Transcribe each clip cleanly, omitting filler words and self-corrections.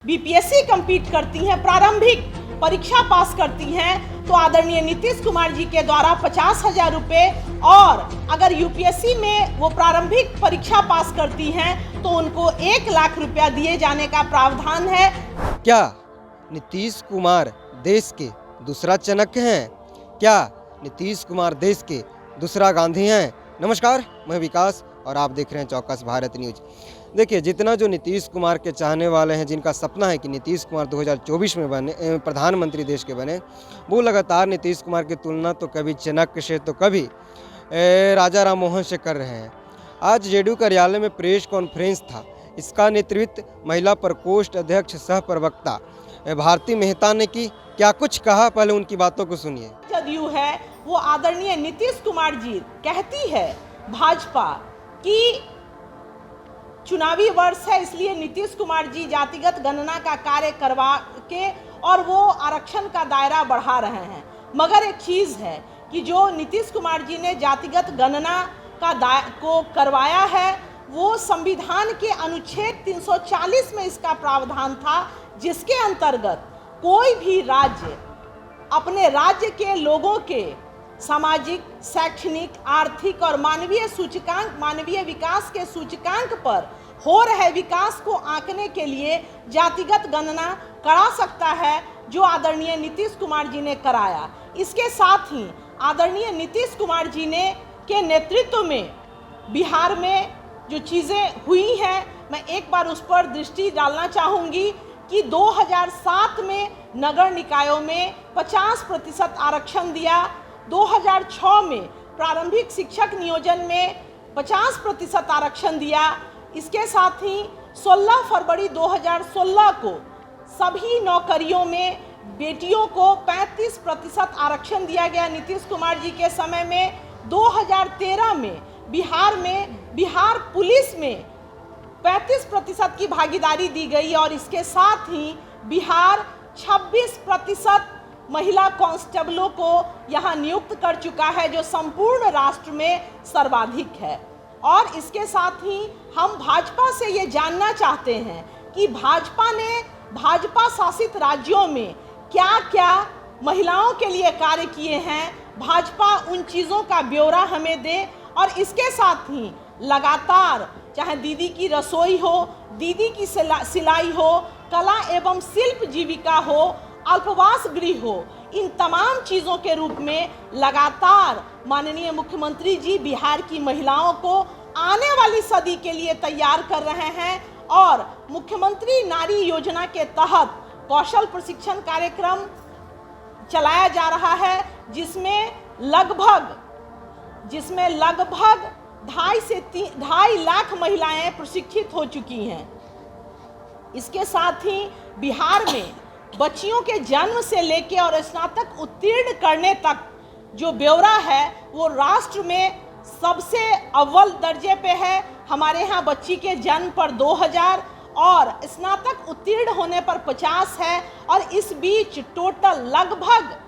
BPSC complete करती हैं, प्रारंभिक परीक्षा पास करती हैं तो आदरणीय नीतीश कुमार जी के द्वारा 50,000 रुपये और अगर यूपीएससी में वो प्रारंभिक परीक्षा पास करती हैं तो उनको 1 लाख रुपया दिए जाने का प्रावधान है। क्या नीतीश कुमार देश के दूसरा चाणक्य हैं? क्या नीतीश कुमार देश के दूसरा गांधी हैं? नमस्कार, मैं विकास और आप देख रहे हैं चौकस भारत न्यूज। देखिए, जितना जो नीतीश कुमार के चाहने वाले हैं, जिनका सपना है कि नीतीश कुमार 2024 में बने प्रधानमंत्री देश के बने, वो लगातार नीतीश कुमार की तुलना तो कभी चाणक्य से तो कभी राजा राम मोहन से कर रहे हैं। आज जेडीयू कार्यालय में प्रेस कॉन्फ्रेंस था। इसका नेतृत्व महिला प्रकोष्ठ अध्यक्ष सह प्रवक्ता भारती मेहता ने की। क्या कुछ कहा, पहले उनकी बातों को सुनिए। जदयू है वो आदरणीय नीतीश कुमार जी कहती है भाजपा की चुनावी वर्ष है, इसलिए नीतीश कुमार जी जातिगत गणना का कार्य करवा के और वो आरक्षण का दायरा बढ़ा रहे हैं। मगर एक चीज़ है कि जो नीतीश कुमार जी ने जातिगत गणना को करवाया है वो संविधान के अनुच्छेद 340 में इसका प्रावधान था, जिसके अंतर्गत कोई भी राज्य अपने राज्य के लोगों के सामाजिक, शैक्षणिक, आर्थिक और मानवीय विकास के सूचकांक पर हो रहे विकास को आंकने के लिए जातिगत गणना करा सकता है, जो आदरणीय नीतीश कुमार जी ने कराया। इसके साथ ही आदरणीय नीतीश कुमार जी ने के नेतृत्व में बिहार में जो चीज़ें हुई हैं, मैं एक बार उस पर दृष्टि डालना चाहूँगी कि 2007 में नगर निकायों में 50% आरक्षण दिया, 2006 में प्रारंभिक शिक्षक नियोजन में 50% आरक्षण दिया। इसके साथ ही 16 फरवरी 2016 को सभी नौकरियों में बेटियों को 35% आरक्षण दिया गया नीतीश कुमार जी के समय में। 2013 में बिहार पुलिस में 35% की भागीदारी दी गई और इसके साथ ही बिहार 26% महिला कांस्टेबलों को यहाँ नियुक्त कर चुका है, जो संपूर्ण राष्ट्र में सर्वाधिक है। और इसके साथ ही हम भाजपा से ये जानना चाहते हैं कि भाजपा शासित राज्यों में क्या क्या महिलाओं के लिए कार्य किए हैं, भाजपा उन चीज़ों का ब्यौरा हमें दे। और इसके साथ ही लगातार चाहे दीदी की रसोई हो, दीदी की सिलाई हो, कला एवं शिल्प जीविका हो, अल्पवास गृह हो, इन तमाम चीज़ों के रूप में लगातार माननीय मुख्यमंत्री जी बिहार की महिलाओं को आने वाली सदी के लिए तैयार कर रहे हैं। और मुख्यमंत्री नारी योजना के तहत कौशल प्रशिक्षण कार्यक्रम चलाया जा रहा है, जिसमें लगभग 2.5 से 2.5 लाख महिलाएं प्रशिक्षित हो चुकी हैं। इसके साथ ही बिहार में बच्चियों के जन्म से लेकर और स्नातक उत्तीर्ण करने तक जो ब्यौरा है वो राष्ट्र में सबसे अव्वल दर्जे पे है। हमारे यहाँ बच्ची के जन्म पर 2000 और स्नातक उत्तीर्ण होने पर 50 है। और इस बीच टोटल लगभग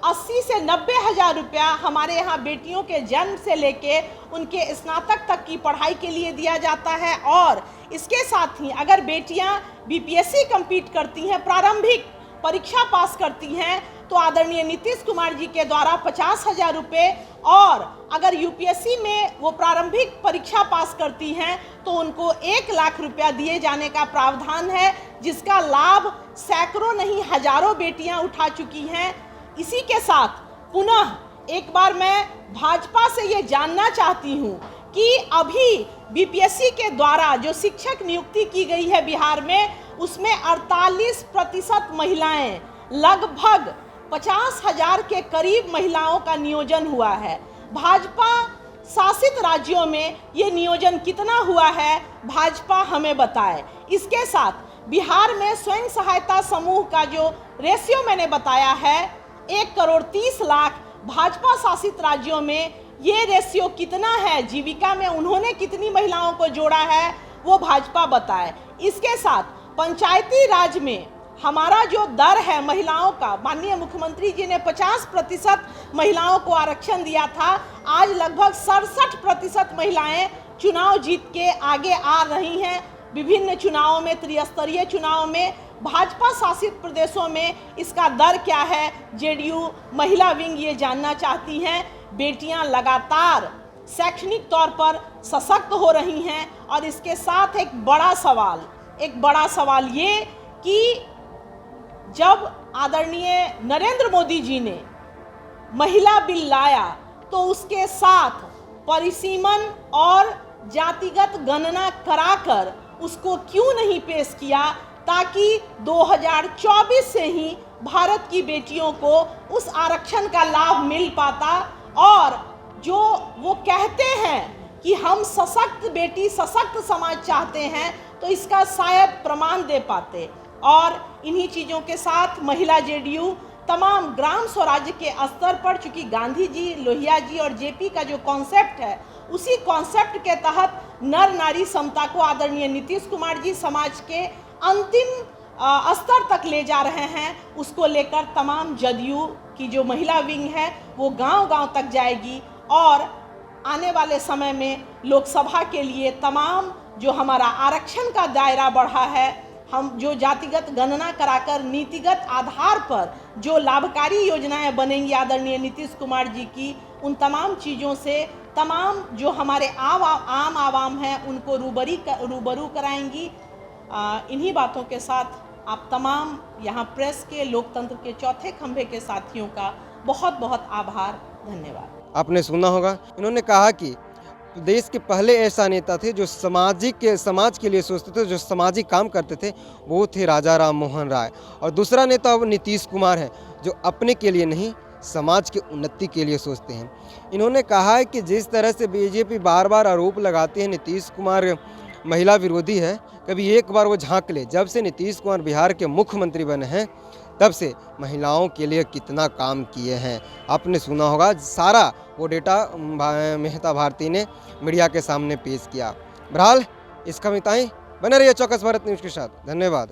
80 से 90 हज़ार रुपया हमारे यहाँ बेटियों के जन्म से लेके उनके स्नातक तक की पढ़ाई के लिए दिया जाता है। और इसके साथ ही अगर बेटियाँ बीपीएससी कंप्लीट करती हैं, प्रारंभिक परीक्षा पास करती हैं तो आदरणीय नीतीश कुमार जी के द्वारा 50,000 रुपये और अगर यूपीएससी में वो प्रारंभिक परीक्षा पास करती हैं तो उनको 1 लाख रुपया दिए जाने का प्रावधान है, जिसका लाभ सैकड़ों नहीं हजारों बेटियां उठा चुकी हैं। इसी के साथ पुनः एक बार मैं भाजपा से ये जानना चाहती हूँ कि अभी बीपीएससी के द्वारा जो शिक्षक नियुक्ति की गई है बिहार में, उसमें 48% महिलाएं, लगभग 50,000 के करीब महिलाओं का नियोजन हुआ है। भाजपा शासित राज्यों में ये नियोजन कितना हुआ है, भाजपा हमें बताए। इसके साथ बिहार में स्वयं सहायता समूह का जो रेशियो मैंने बताया है 1,30,00,000, भाजपा शासित राज्यों में ये रेशियो कितना है, जीविका में उन्होंने कितनी महिलाओं को जोड़ा है, वो भाजपा बताए। इसके साथ पंचायती राज में हमारा जो दर है महिलाओं का, माननीय मुख्यमंत्री जी ने 50% महिलाओं को आरक्षण दिया था, आज लगभग 67% महिलाएं चुनाव जीत के आगे आ रही हैं। विभिन्न चुनावों में, त्रिस्तरीय चुनाव में भाजपा शासित प्रदेशों में इसका दर क्या है, जेडीयू महिला विंग ये जानना चाहती हैं। बेटियां लगातार शैक्षणिक तौर पर सशक्त हो रही हैं और इसके साथ एक बड़ा सवाल ये कि जब आदरणीय नरेंद्र मोदी जी ने महिला बिल लाया तो उसके साथ परिसीमन और जातिगत गणना कराकर उसको क्यों नहीं पेश किया, ताकि 2024 से ही भारत की बेटियों को उस आरक्षण का लाभ मिल पाता। और जो वो कहते हैं कि हम सशक्त बेटी सशक्त समाज चाहते हैं, तो इसका शायद प्रमाण दे पाते। और इन्हीं चीज़ों के साथ महिला जेडीयू तमाम ग्राम स्वराज्य के स्तर पर, चूंकि गांधी जी, लोहिया जी और जेपी का जो कॉन्सेप्ट है, उसी कॉन्सेप्ट के तहत नर नारी समता को आदरणीय नीतीश कुमार जी समाज के अंतिम स्तर तक ले जा रहे हैं। उसको लेकर तमाम जदयू की जो महिला विंग है वो गांव-गांव तक जाएगी और आने वाले समय में लोकसभा के लिए तमाम जो हमारा आरक्षण का दायरा बढ़ा है, हम जो जातिगत गणना कराकर नीतिगत आधार पर जो लाभकारी योजनाएं बनेंगी आदरणीय नीतीश कुमार जी की, उन तमाम चीज़ों से तमाम जो हमारे आम आवाम हैं उनको रूबरू कराएंगी। इन्हीं बातों के साथ आप तमाम यहाँ प्रेस के, लोकतंत्र के चौथे खंभे के साथियों का बहुत बहुत आभार, धन्यवाद। आपने सुना होगा, इन्होंने कहा कि देश के पहले ऐसा नेता थे जो समाज के लिए सोचते थे, जो सामाजिक काम करते थे, वो थे राजा राम मोहन राय। और दूसरा नेता अब नीतीश कुमार है जो अपने के लिए नहीं समाज की उन्नति के लिए सोचते हैं। इन्होंने कहा है कि जिस तरह से बीजेपी बार बार आरोप लगाती है नीतीश कुमार महिला विरोधी है, कभी एक बार वो झांक ले। जब से नीतीश कुमार बिहार के मुख्यमंत्री बने हैं तब से महिलाओं के लिए कितना काम किए हैं आपने सुना होगा। सारा वो डेटा मेहता भारती ने मीडिया के सामने पेश किया। बहरहाल इसका मिताई बने रहिए चौकस भारत न्यूज़ के साथ। धन्यवाद।